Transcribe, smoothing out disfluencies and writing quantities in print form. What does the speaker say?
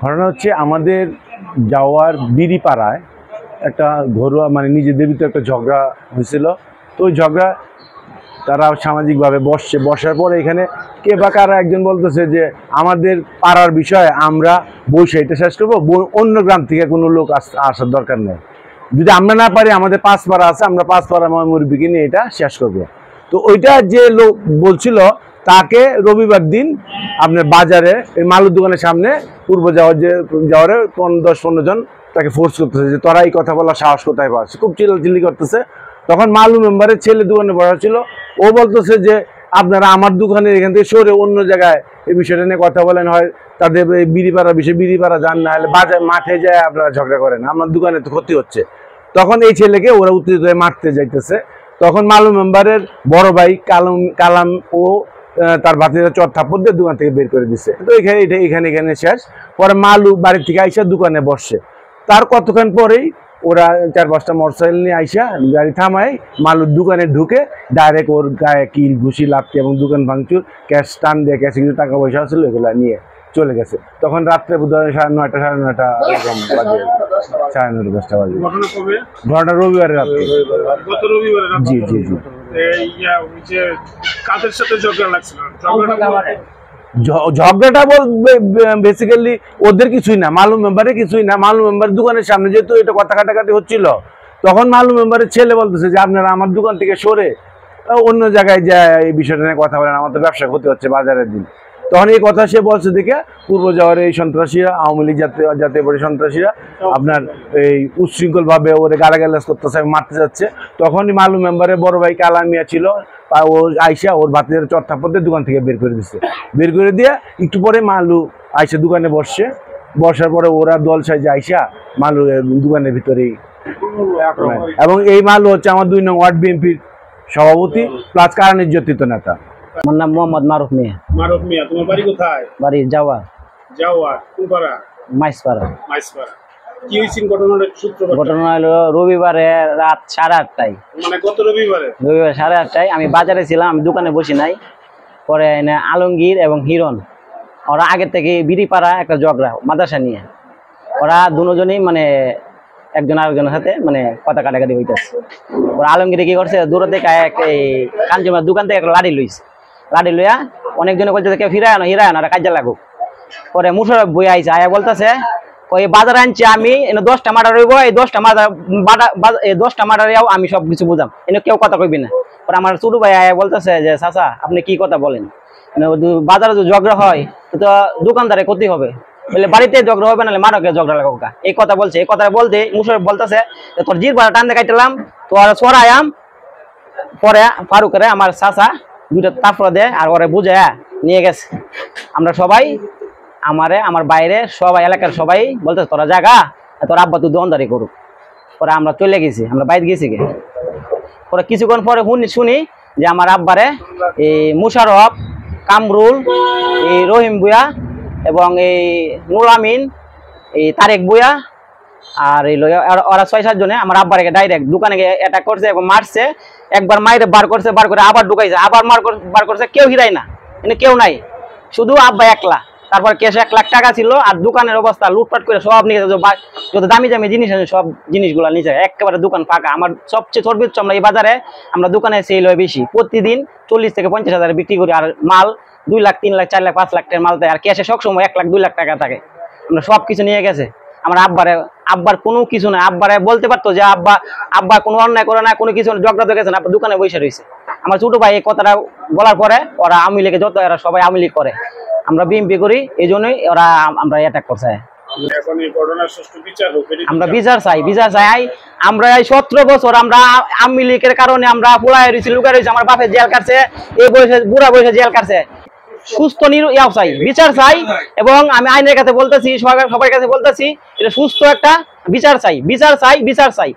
ঘটনা হচ্ছে আমাদের যাওয়ার বিড়িপাড়ায় একটা ঘরোয়া মানে নিজেদের ভিতরে একটা ঝগড়া হয়েছিল। তো ওই ঝগড়া তারা সামাজিকভাবে বসার পরে এখানে কে বা কারা একজন বলতেছে যে আমাদের পাড়ার বিষয়ে আমরা বসে এটা শেষ করবো, অন্য গ্রাম থেকে কোনো লোক আসার দরকার নেই, যদি আমরা না পারি আমাদের 5 পাড়া আছে, আমরা 5 পাড়া মুরব্বীকে নিয়ে এটা শেষ করব। তো ওইটা যে লোক বলছিল তাকে রবিবার দিন আপনার বাজারে এই মালুর দোকানের সামনে পূর্ব যাওয়ারে 10-15 জন তাকে ফোর্স করতেছে যে তোরা এই কথা বলার সাহস কোথায় পাস, খুব চিল্লাচিল্লি করতেছে। তখন মালু মেম্বারের ছেলে দোকানে বসা ছিল, ও বলতেছে যে আপনারা আমার দোকানের এখান থেকে সরে অন্য জায়গায় এই বিষয়টা নিয়ে কথা বলেন, হয় তাদের এই বিড়িপাড়া বিষয়ে বিড়িপাড়া যান, না হলে বাজার মাঠে যায় আপনারা ঝগড়া করেন, আমার দোকানে তো ক্ষতি হচ্ছে। তখন এই ছেলেকে ওরা উত্তেজিত হয়ে মারতে যাইতেছে। তখন মালু মেম্বারের বড় ভাই কালাম ও তার ভাতিজা চর থাপ্পড় দিয়ে দোকান থেকে বের করে দিচ্ছে। তো এখানে শেষ। পরে মালু বাড়ির থেকে আইসা দোকানে বসছে। তার কতক্ষণ পরেই ওরা 4-5টা মোটরসাইকেল নিয়ে আইসা গাড়ি থামায় মালুর দোকানে ঢুকে ডাইরেক্ট ওর গায়ে কিল ঘুষি লাথি এবং দোকান ভাঙচুর, ক্যাশ টান দিয়ে ক্যাশে কিছু টাকা পয়সা ছিল এগুলো নিয়ে চলে গেছে। তখন রাত্রে বোধহয় 9:30 সাড়ে 9টা এরকম বাজে, 9:30-10টা বাজে। ঘটনা রবিবারের রাত্রে। জি জি জি। ঝগড়াটা বেসিক্যালি ওদের কিছুই না, মালু মেম্বারের কিছুই না। মালু মেম্বারের দোকানের সামনে যেহেতু এটা কথা কাটাকাটি হচ্ছিল, তখন মালু মেম্বারের ছেলে বলতেছে যে আপনারা আমার দোকান থেকে সরে অন্য জায়গায় যায় এই বিষয়টা নিয়ে কথা বলেন, আমার তো ব্যবসা ক্ষতি হচ্ছে বাজারের দিন। তখন এই কথা সে বলছে দেখে পূর্ব যাওয়ার এই সন্ত্রাসীরা, আওয়ামী লীগ জাতীয় পার্টির সন্ত্রাসীরা আপনার এই উচ্ছৃঙ্খলভাবে ওরে গালাগালাজ করতেছে, মারতে যাচ্ছে। তখনই মালু মেম্বারের বড় ভাই কালামিয়া ছিল, ও আইসা ওর ভাতিজার চর থাপ্পড় দিয়ে দোকান থেকে বের করে দিচ্ছে। বের করে দিয়ে একটু পরে মালু আইসা দোকানে বসার পরে ওরা দল সাইজে আইসা মালু দোকানের ভিতরেই, এবং এই মালু হচ্ছে আমার 2 নং ওয়ার্ড বিএনপির সভাপতি প্লাস কারণ নির্যাতিত নেতা। আমার নাম মোহাম্মদ মারুফ মিয়া। মারুফ মিয়া, তোমার বাড়ি কোথায়? বাড়ি যাওয়া কোন পাড়া? মাইসপাড়া। কি হয়েছিল ঘটনার সূত্র? ঘটনা হলো রবিবারে রাত 8:30টায়, মানে গত রবিবার 8:30টায় আমি বাজারে ছিলাম, আমি দোকানে বসি নাই। পরে আলমগীর এবং হিরণ ওরা আগের থেকে বিড়িপাড়া একটা ঝগড়া মাদ্রাসা নিয়ে, ওরা দুজনই মানে একজন আরেকজনের সাথে মানে কথা কাটাকাটি হইতেছে। ওরা আলমগীরে কি করছে, দূর থেকে এই কাঞ্চুমার দোকান থেকে একটা লাঠি লইছে, লাঠি লইয়া অনেকজনে বলতেছে কেউ হিরায় না ওরা কাজে লাগুক। পরে মুশারফ বই আইছে, আয়া বলতেছে ওই বাজার আনছি আমি, 10টা মার্ডার হইব, এই 10টা মার্ডারেও আমি সব কিছু বুঝাম, এনে কেউ কথা কইবি না। পরে আমার ছোট ভাই আয়া বলতেছে যে চাচা আপনি কি কথা বলেন, বাজারে যদি ঝগড়া হয় তো দোকানদারে ক্ষতি হবে, বলে বাড়িতে ঝগড়া হবে, নাহলে মারকে ঝগড়া লাগো। এই কথা বলছে। এই কথা বলতে মুশারফ বলতেছে তোর জির ভাড়া টান দেখাইলাম তো আর সরাইয়াম। পরে ফারুকের আমার চাচা 2টা তাফড়া দেয় আর ওরে বুঝে নিয়ে গেছে। আমরা সবাই আমার বাইরে সবাই এলাকার সবাই বলতেছে তোরা জাগা, তোর আব্বা তুই দোকানদারি করুক। পরে আমরা চলে গেছি, আমরা বাইরে গেছি গে। পরে কিছুক্ষণ পরে শুনি যে আমার আব্বারে এই মুশারফ, কামরুল, এই রহিম বুয়া এবং এই নুর আমিন, এই তারেক বুয়া আর এই ওরা 6-7 জনে আমার আব্বারে ডাইরেক্ট দোকানে গিয়ে অ্যাটাক করছে এবং মারছে। একবার মাইরে বার করে আবার ঢুকাইছে, আবার বার করছে। কেউ হিরাই না, মানে কেউ নাই, শুধু আব্বা একলা। তারপর ক্যাশে 1 লাখ টাকা ছিল, আর দোকানের অবস্থা লুটপাট করে সব নিয়ে যত দামি জিনিস আছে সব জিনিসগুলো নিচে, একেবারে দোকান ফাঁকা। আমার সবচেয়ে সর্বোচ্চ আমরা এই বাজারে আমরা দোকানে সেল হয় বেশি, প্রতিদিন 40 থেকে 50 হাজার বিক্রি করি। আর মাল 2 লাখ 3 লাখ 4 লাখ 5 লাখ টাকার মাল দেয়, আর ক্যাশে সবসময় 1 লাখ 2 লাখ টাকা থাকে। আমরা সব কিছু নিয়ে গেছে। আমার আব্বার কোনো কিছু নাই। আব্বারে বলতে পারতো যে আব্বা কোনো অন্যায় করে না, কোনো কিছু ঝগড়া তো গেছে না, আপনার দোকানে বসে রয়েছে। আমার ছোট ভাই এই কথাটা বলার পরে ওরা আওয়ামী লীগে যত এরা সবাই আওয়ামী লীগ করে, আমরা বিএনপি করি, এই জন্যই ওরা আমরা অ্যাটাক করছে। আমরা বিচার চাই। আমরা এই 17 বছর আমরা আওয়ামী লীগের কারণে আমরা পোলায় রয়েছি, লুকায় রয়েছি। আমার বাপের জেল কাটছে, এই বয়সে বুড়া বয়সে জেল কাটছে। সুস্থ চাই, বিচার চাই, এবং আমি আইনের কাছে বলতেছি, সবার কাছে বলতেছি এটা সুস্থ একটা বিচার চাই।